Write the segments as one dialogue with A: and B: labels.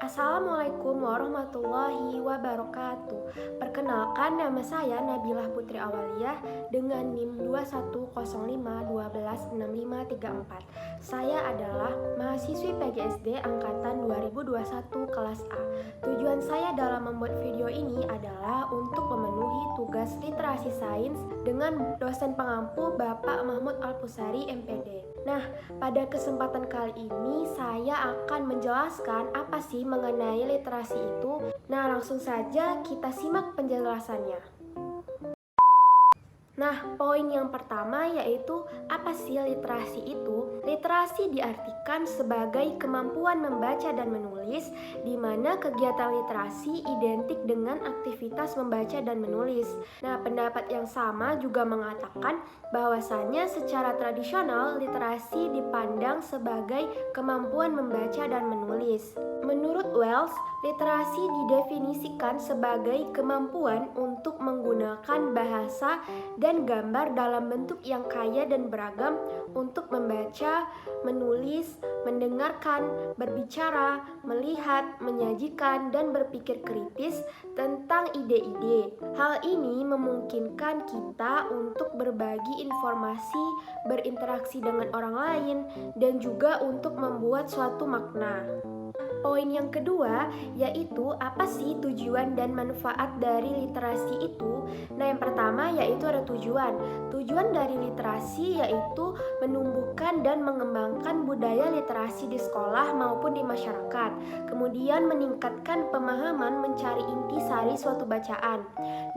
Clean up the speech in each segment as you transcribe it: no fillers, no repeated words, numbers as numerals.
A: Assalamualaikum warahmatullahi wabarakatuh. Perkenalkan, nama saya Nabilah Putri Awaliyah dengan NIM 2105126534. Saya adalah mahasiswi PGSD angkatan 2021 kelas A. Tujuan saya dalam membuat video ini adalah untuk memenuhi tugas literasi sains dengan dosen pengampu Bapak Mahmud Alpusari MPD. Nah, pada kesempatan kali ini saya akan menjelaskan apa sih mengenai literasi itu. Nah, langsung saja kita simak penjelasannya. Nah, poin yang pertama yaitu apa sih literasi itu? Literasi diartikan sebagai kemampuan membaca dan menulis, di mana kegiatan literasi identik dengan aktivitas membaca dan menulis. Nah, pendapat yang sama juga mengatakan bahwasannya secara tradisional literasi dipandang sebagai kemampuan membaca dan menulis. Menurut Wells, literasi didefinisikan sebagai kemampuan untuk menggunakan bahasa dan gambar dalam bentuk yang kaya dan beragam untuk membaca, menulis, mendengarkan, berbicara, melihat, menyajikan, dan berpikir kritis tentang ide-ide. Hal ini memungkinkan kita untuk berbagi informasi, berinteraksi dengan orang lain, dan juga untuk membuat suatu makna. Poin yang kedua yaitu apa sih tujuan dan manfaat dari literasi itu? Nah, yang pertama yaitu ada tujuan. Tujuan dari literasi yaitu menumbuhkan dan mengembangkan budaya literasi di sekolah maupun di masyarakat. Kemudian meningkatkan pemahaman mencari intisari suatu bacaan.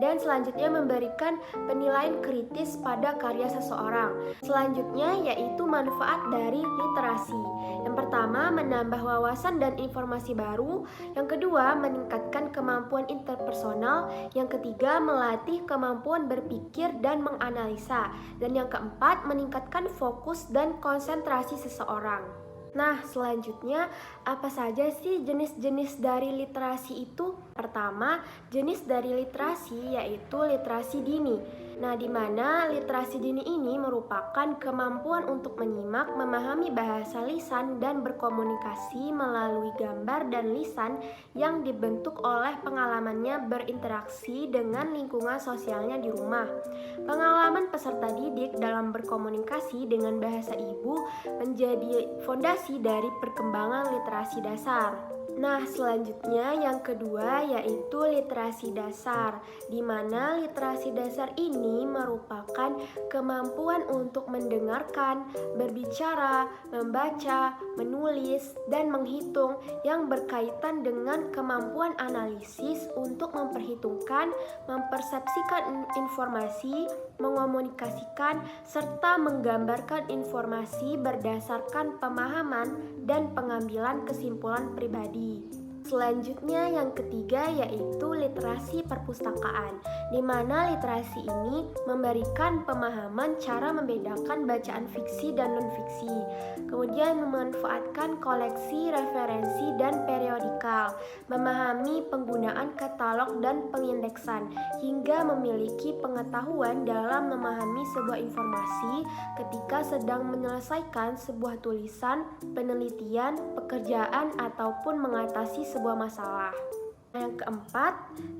A: Dan selanjutnya memberikan penilaian kritis pada karya seseorang. Selanjutnya yaitu manfaat dari literasi. Yang pertama, menambah wawasan dan informasi baru. Yang kedua, meningkatkan kemampuan interpersonal. Yang ketiga, melatih kemampuan berpikir dan menganalisa. Dan yang keempat, meningkatkan fokus dan konsentrasi seseorang. Nah, selanjutnya apa saja sih jenis-jenis dari literasi itu? Pertama, jenis dari literasi yaitu literasi dini. Nah, di mana literasi dini ini merupakan kemampuan untuk menyimak, memahami bahasa lisan dan berkomunikasi melalui gambar dan lisan yang dibentuk oleh pengalamannya berinteraksi dengan lingkungan sosialnya di rumah. Pengalaman peserta didik dalam berkomunikasi dengan bahasa ibu menjadi fondasi dari perkembangan literasi dasar. Nah, selanjutnya yang kedua yaitu literasi dasar, di mana literasi dasar ini merupakan kemampuan untuk mendengarkan, berbicara, membaca, menulis, dan menghitung yang berkaitan dengan kemampuan analisis untuk memperhitungkan, mempersepsikan informasi, mengomunikasikan, serta menggambarkan informasi berdasarkan pemahaman dan pengambilan kesimpulan pribadi. Selanjutnya yang ketiga yaitu literasi perpustakaan, di mana literasi ini memberikan pemahaman cara membedakan bacaan fiksi dan non-fiksi, kemudian memanfaatkan koleksi, referensi, dan periodikal, memahami penggunaan katalog dan pengindeksan, hingga memiliki pengetahuan dalam memahami sebuah informasi ketika sedang menyelesaikan sebuah tulisan, penelitian, pekerjaan, ataupun mengatasi sebuah masalah. Yang keempat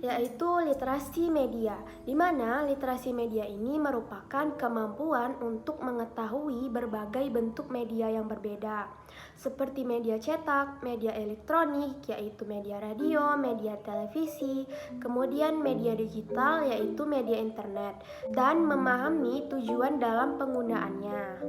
A: yaitu literasi media, di mana literasi media ini merupakan kemampuan untuk mengetahui berbagai bentuk media yang berbeda, seperti media cetak, media elektronik yaitu media radio, media televisi, kemudian media digital yaitu media internet, dan memahami tujuan dalam penggunaannya.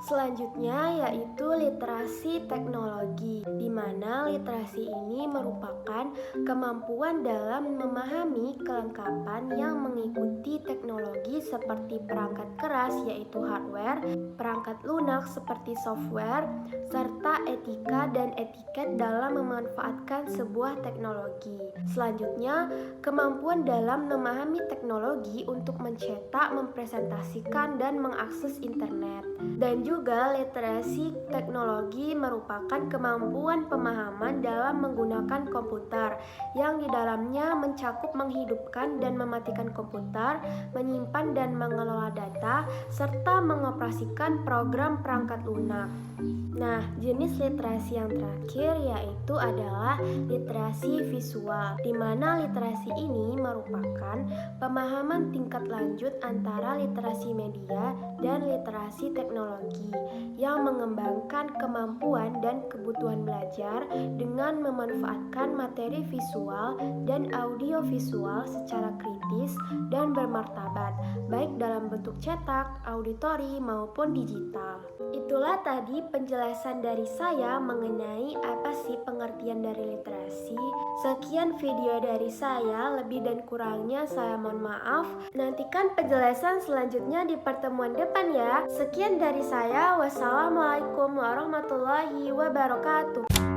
A: Selanjutnya yaitu literasi teknologi, di mana literasi ini merupakan kemampuan dalam memahami kelengkapan yang mengikuti teknologi seperti perangkat keras yaitu hardware, perangkat lunak seperti software, serta etika dan etiket dalam memanfaatkan sebuah teknologi. Selanjutnya, kemampuan dalam memahami teknologi untuk mencetak, mempresentasikan, dan mengakses internet. Dan juga juga literasi teknologi merupakan kemampuan pemahaman dalam menggunakan komputer yang di dalamnya mencakup menghidupkan dan mematikan komputer, menyimpan dan mengelola data, serta mengoperasikan program perangkat lunak. Nah, jenis literasi yang terakhir yaitu adalah literasi visual, di mana literasi ini merupakan pemahaman tingkat lanjut antara literasi media dan literasi teknologi yang mengembangkan kemampuan dan kebutuhan belajar dengan memanfaatkan materi visual dan audio visual secara kritis dan bermartabat, baik dalam bentuk cetak, auditori, maupun digital. Itulah tadi penjelasan dari saya mengenai apa sih pengertian dari literasi. Sekian video dari saya, lebih dan kurangnya saya mohon maaf. Nantikan penjelasan selanjutnya di pertemuan depan ya. Sekian dari saya, wassalamualaikum warahmatullahi wabarakatuh.